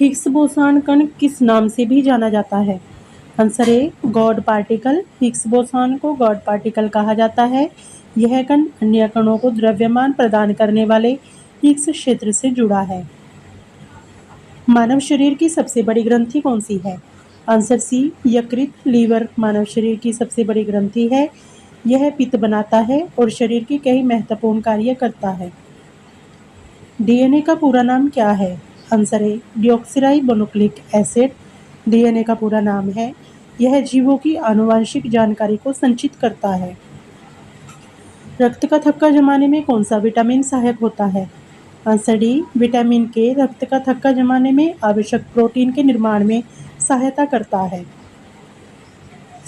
Higgs boson कण किस नाम से भी जाना जाता है? Answer a god particle. Higgs boson को गॉड पार्टिकल कहा जाता है। यह कण अन्य कणों को द्रव्यमान प्रदान करने वाले हिग्स क्षेत्र से जुड़ा है। मानव शरीर की सबसे बड़ी ग्रंथि कौन सी है? आंसर सी यकृत लीवर मानव शरीर की सबसे बड़ी ग्रंथि है। यह पित्त बनाता है और शरीर के कई महत्वपूर्ण कार्य करता है। डीएनए का पूरा नाम क्या है? आंसर ए डीऑक्सिराइबोन्यूक्लिक एसिड डीएनए का पूरा नाम है। यह जीवों की आनुवंशिक जानकारी को संचित करता है। रक्त का थक्का जमाने में कौन सा विटामिन सहायक होता है? आंसर डी विटामिन के रक्त का थक्का जमाने में आवश्यक प्रोटीन के निर्माण में सहायता करता है।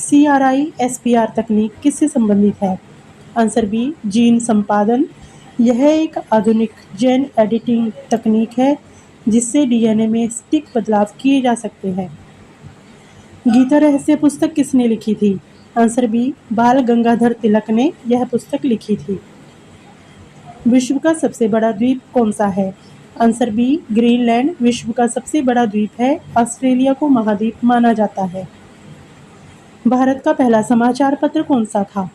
CRISPR तकनीक किससे संबंधित है? आंसर बी जीन संपादन। यह एक आधुनिक जेन एडिटिंग तकनीक है जिससे डीएनए में सटीक बदलाव किए जा सकते हैं। गीता रहस्य पुस्तक किसने लिखी थी? आंसर बी बाल गंगाधर तिलक ने यह पुस्तक लिखी थी। विश्व का सबसे बड़ा द्वीप कौन सा है? आंसर बी ग्रीनलैंड विश्व का सबसे बड़ा द्वीप है। ऑस्ट्रेलिया को महाद्वीप माना जाता है। भारत का पहला समाचार पत्र कौन सा था?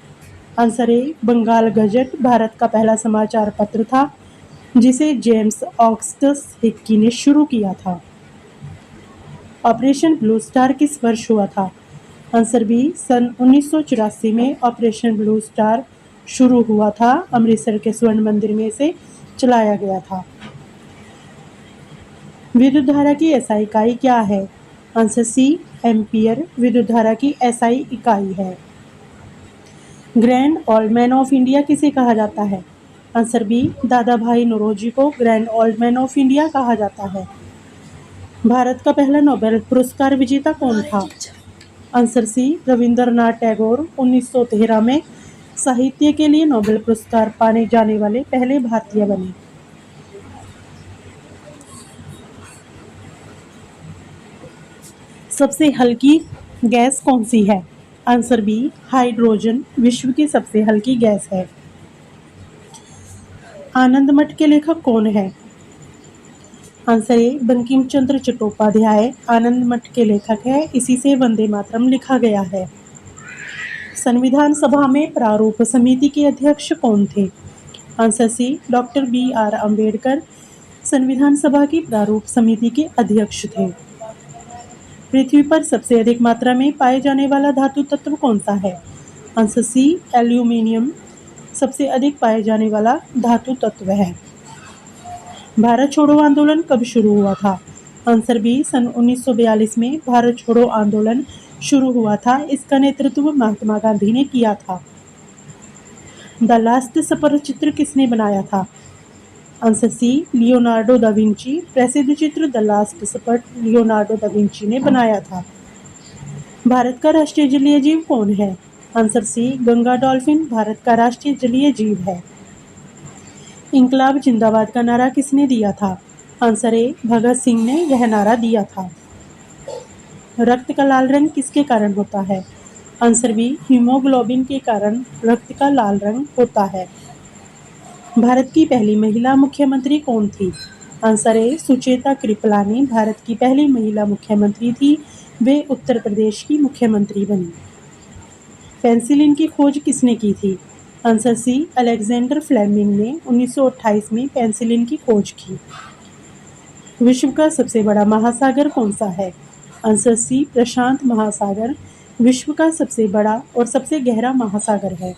आंसर ए बंगाल गजट भारत का पहला समाचार पत्र था जिसे जेम्स ऑगस्टस हिक्की ने शुरू किया था। ऑपरेशन ब्लू स्टार किस वर्ष हुआ था? आंसर बी सन 1984 में ऑपरेशन ब्लू स्टार शुरू हुआ था। अमृतसर के स्वर्ण मंदिर में से चलाया गया था। विद्युत धारा की एसआई इकाई क्या है? आंसर सी एम्पियर विद्युत धारा की एसआई इकाई है। Grand old man of India किसे कहा जाता है? आंसर बी दादा भाई नौरोजी को grand old man of India कहा जाता है। भारत का पहला नोबेल पुरस्कार विजेता कौन था? आंसर सी रविंद्रनाथ टैगोर 1913 में साहित्य के लिए नोबेल पुरस्कार पाने जाने वाले पहले भारतीय बने। सबसे हल्की गैस कौन सी है? आंसर बी हाइड्रोजन विश्व की सबसे हल्की गैस है। आनंद मठ के लेखक कौन है? आंसर ए बंकिम चंद्र चट्टोपाध्याय आनंद मठ के लेखक है। इसी से वंदे मातरम लिखा गया है। संविधान सभा में प्रारूप समिति के अध्यक्ष कौन थे? Answer C doctor BR Ambedkar संविधान सभा की प्रारूप समिति के अध्यक्ष थे। पृथ्वी पर सबसे अधिक मात्रा में पाए जाने वाला धातु तत्व कौन सा है? आंसर सी एल्यूमिनियम सबसे अधिक पाए जाने वाला धातु तत्व है। भारत छोड़ो आंदोलन कब शुरू हुआ था? आंसर बी सन 1942 में भारत छोड़ो आंदोलन शुरू हुआ था। इसका नेतृत्व महात्मा गांधी ने किया था। द लास्ट सपर चित्र किसने बनाया था? Answer C Leonardo da Vinci प्रसिद्ध चित्र the last supper Leonardo da Vinci ने बनाया था। भारत का राष्ट्रीय जलीय जीव कौन है? आंसर सी गंगा डॉल्फिन भारत का राष्ट्रीय जलीय जीव है। इंकलाब जिंदाबाद का नारा किसने दिया था? आंसर ए भगत सिंह ने यह नारा दिया था। रक्त का लाल रंग किसके कारण होता है? आंसर बी हीमोग्लोबिन के कारण रक्त का लाल रंग होता है। भारत की पहली महिला मुख्यमंत्री कौन थी? आंसर ए सुचेता कृपलानी भारत की पहली महिला मुख्यमंत्री थी। वे उत्तर प्रदेश की मुख्यमंत्री बनी। पेंसिलिन की खोज किसने की थी? आंसर सी अलेक्जेंडर फ्लेमिंग ने 1928 में पेंसिलिन की खोज की। विश्व का सबसे बड़ा महासागर कौन सा है? आंसर सी प्रशांत महासागर विश्व का सबसे बड़ा और सबसे गहरा महासागर है।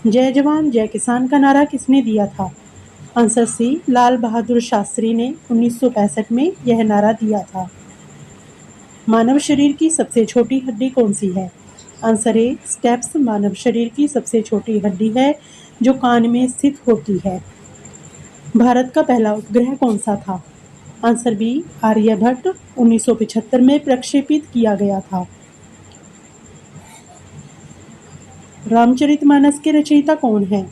जय जवान जय किसान का नारा किसने दिया था? आंसर सी लाल बहादुर शास्त्री ने 1965 में यह नारा दिया था। मानव शरीर की सबसे छोटी हड्डी कौन सी है? आंसर ए स्टेप्स मानव शरीर की सबसे छोटी हड्डी है जो कान में स्थित होती है। भारत का पहला उपग्रह कौन सा था? आंसर बी आर्यभट्ट 1975 में प्रक्षेपित किया गया था। रामचरितमानस के रचयिता कौन है?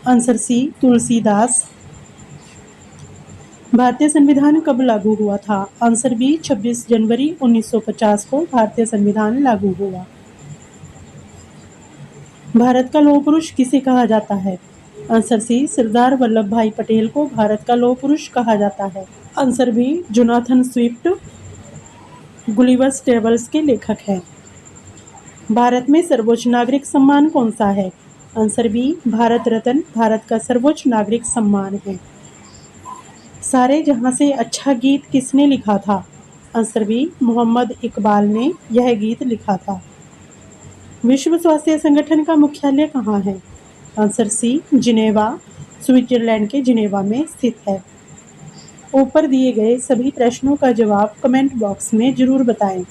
Answer C Tulsidas. भारतीय संविधान कब लागू हुआ था? आंसर बी 26 जनवरी 1950 को भारतीय संविधान लागू हुआ। भारत का लौह पुरुष किसे कहा जाता है? आंसर सी, सरदार वल्लभ भाई पटेल को भारत का लौह पुरुष कहा जाता है। Answer B, Jonathan Swift Gulliver's Travels के लेखक हैं। भारत में सर्वोच्च नागरिक सम्मान कौन सा है? आंसर बी, भारत रत्न भारत का सर्वोच्च नागरिक सम्मान है। सारे जहां से अच्छा गीत किसने लिखा था? आंसर बी, मोहम्मद इकबाल ने यह गीत लिखा था। विश्व स्वास्थ्य संगठन का मुख्यालय कहाँ है? आंसर सी, जिनेवा स्विट्जरलैंड के जिनेवा में स्थित है। ऊपर दिए गए सभी प्रश्नों का जवाब कमेंट बॉक्स में जरूर बताएं।